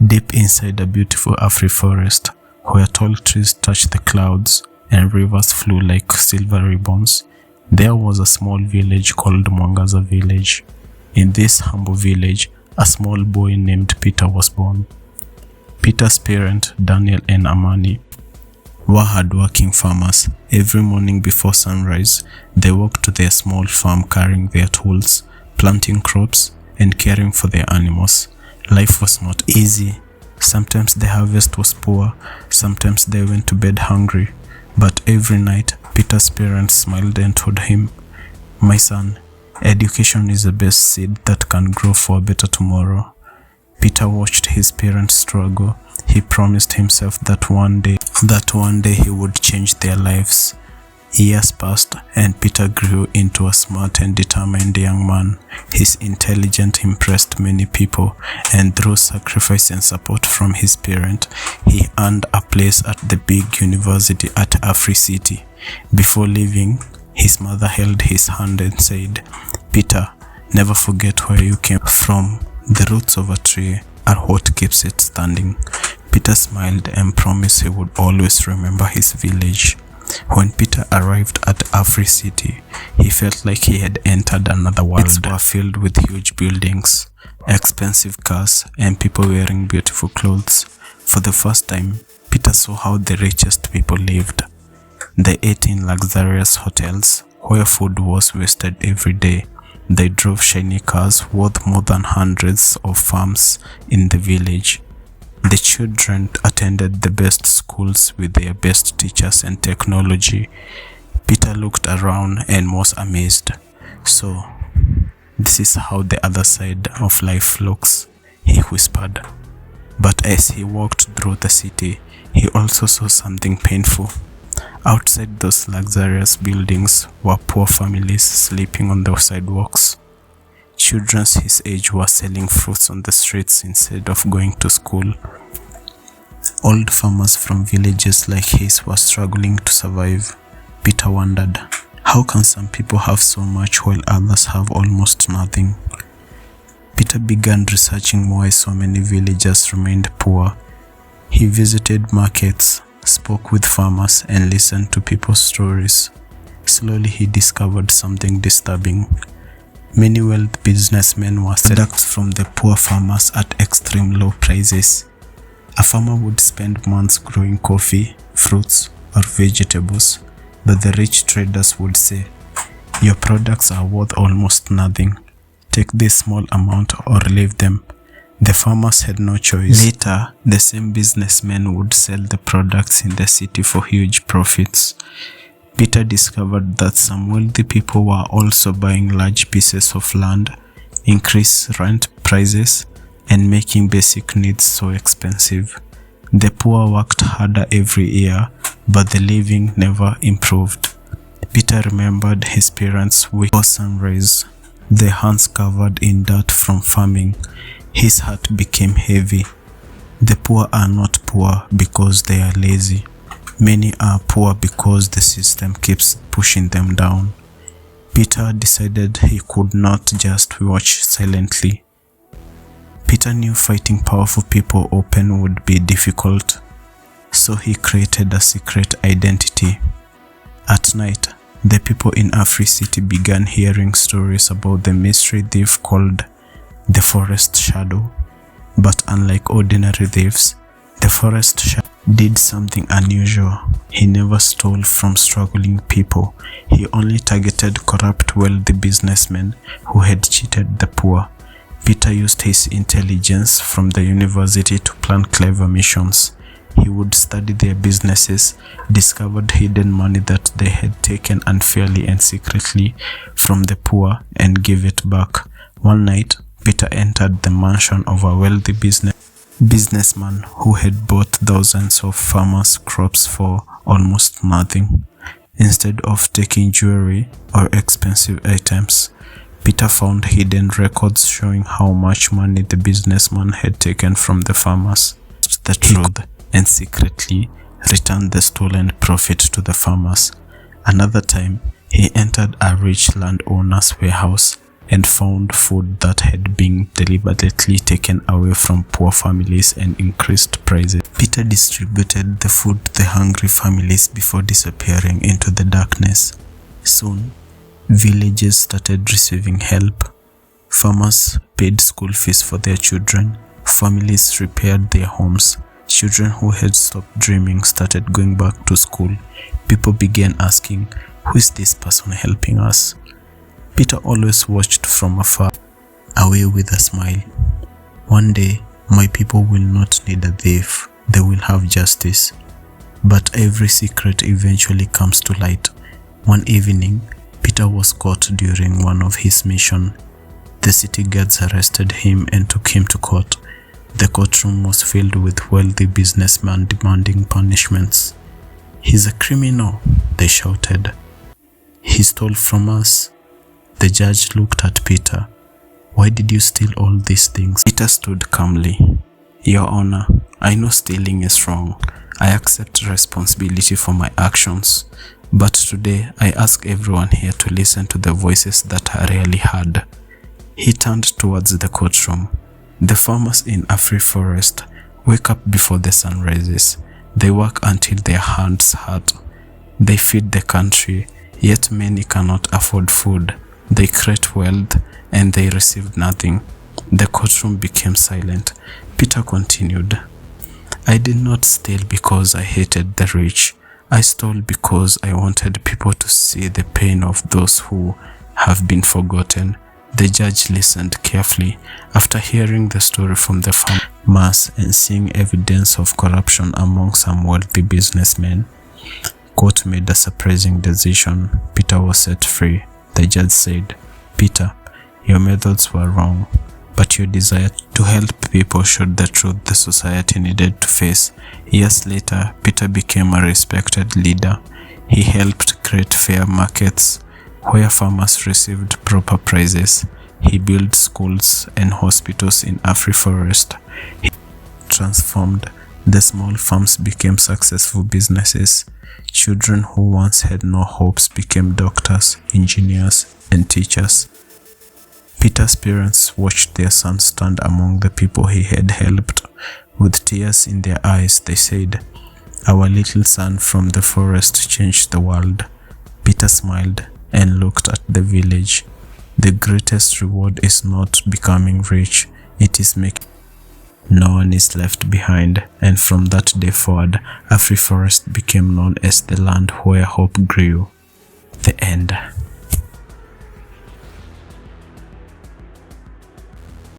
Deep inside a beautiful Afri forest, where tall trees touched the clouds and rivers flew like silver ribbons, there was a small village called Mwangaza village. In this humble village, a small boy named Peter was born. Peter's parents, Daniel and Amani, were hard-working farmers. Every morning before sunrise, they walked to their small farm carrying their tools, planting crops, and caring for their animals. Life was not easy. Sometimes the harvest was poor, sometimes they went to bed hungry. But every night, Peter's parents smiled and told him, "My son, education is the best seed that can grow for a better tomorrow." Peter watched his parents struggle. He promised himself that one day he would change their lives. Years passed, and Peter grew into a smart and determined young man. His intelligence impressed many people, and through sacrifice and support from his parents, he earned a place at the big university at Afri City. Before leaving, his mother held his hand and said, "Peter, never forget where you came from. The roots of a tree are what keeps it standing." Peter smiled and promised he would always remember his village. When Peter arrived at Afri City, he felt like he had entered another world. It was filled with huge buildings, expensive cars, and people wearing beautiful clothes. For the first time, Peter saw how the richest people lived. They ate in luxurious hotels, where food was wasted every day. They drove shiny cars worth more than hundreds of farms in the village. The children attended the best schools with their best teachers and technology. Peter looked around and was amazed. "So, this is how the other side of life looks," he whispered. But as he walked through the city, he also saw something painful. Outside those luxurious buildings were poor families sleeping on the sidewalks. Children his age were selling fruits on the streets instead of going to school. Old farmers from villages like his were struggling to survive. Peter wondered, how can some people have so much while others have almost nothing? Peter began researching why so many villagers remained poor. He visited markets, spoke with farmers, and listened to people's stories. Slowly he discovered something disturbing. Many wealthy businessmen were selling products from the poor farmers at extreme low prices. A farmer would spend months growing coffee, fruits, or vegetables, but the rich traders would say, "Your products are worth almost nothing. Take this small amount or leave them." The farmers had no choice. Later, the same businessmen would sell the products in the city for huge profits. Peter discovered that some wealthy people were also buying large pieces of land, increased rent prices, and making basic needs so expensive. The poor worked harder every year, but the living never improved. Peter remembered his parents' before sunrise, their hands covered in dirt from farming. His heart became heavy. The poor are not poor because they are lazy. Many are poor because the system keeps pushing them down. Peter decided he could not just watch silently. Peter knew fighting powerful people open would be difficult, so he created a secret identity. At night, the people in Afri City began hearing stories about the mystery thief called the Forest Shadow. But unlike ordinary thieves, the Forest Shadow did something unusual. He never stole from struggling people. He only targeted corrupt wealthy businessmen who had cheated the poor. Peter used his intelligence from the university to plan clever missions. He would study their businesses, discovered hidden money that they had taken unfairly and secretly from the poor, and give it back. One night, Peter entered the mansion of a wealthy businessman who had bought thousands of farmers' crops for almost nothing. Instead of taking jewelry or expensive items, Peter found hidden records showing how much money the businessman had taken from the farmers. The truth, and secretly returned the stolen profit to the farmers. Another time, he entered a rich landowner's warehouse and found food that had been deliberately taken away from poor families and increased prices. Peter distributed the food to the hungry families before disappearing into the darkness. Soon, villages started receiving help. Farmers paid school fees for their children. Families repaired their homes. Children who had stopped dreaming started going back to school. People began asking, "Who is this person helping us?" Peter always watched from afar, away with a smile. "One day, my people will not need a thief. They will have justice." But every secret eventually comes to light. One evening, Peter was caught during one of his missions. The city guards arrested him and took him to court. The courtroom was filled with wealthy businessmen demanding punishments. "He's a criminal," they shouted. "He stole from us." The judge looked at Peter. "Why did you steal all these things?" Peter stood calmly. "Your Honor, I know stealing is wrong. I accept responsibility for my actions. But today, I ask everyone here to listen to the voices that are rarely heard." He turned towards the courtroom. "The farmers in African Forest wake up before the sun rises. They work until their hands hurt. They feed the country, yet many cannot afford food. They create wealth, and they receive nothing." The courtroom became silent. Peter continued, "I did not steal because I hated the rich. I stole because I wanted people to see the pain of those who have been forgotten." The judge listened carefully. After hearing the story from the farmers and seeing evidence of corruption among some wealthy businessmen, court made a surprising decision. Peter was set free. The judge said, "Peter, your methods were wrong, but your desire to help people showed the truth the society needed to face." Years later, Peter became a respected leader. He helped create fair markets where farmers received proper prices. He built schools and hospitals in African Forest. He transformed the small farms became successful businesses. Children who once had no hopes became doctors, engineers, and teachers. Peter's parents watched their son stand among the people he had helped. With tears in their eyes, they said, "Our little son from the forest changed the world." Peter smiled and looked at the village. The greatest reward is not becoming rich, it is making no one is left behind. And from that day forward, African Forest became known as the land where hope grew. The end.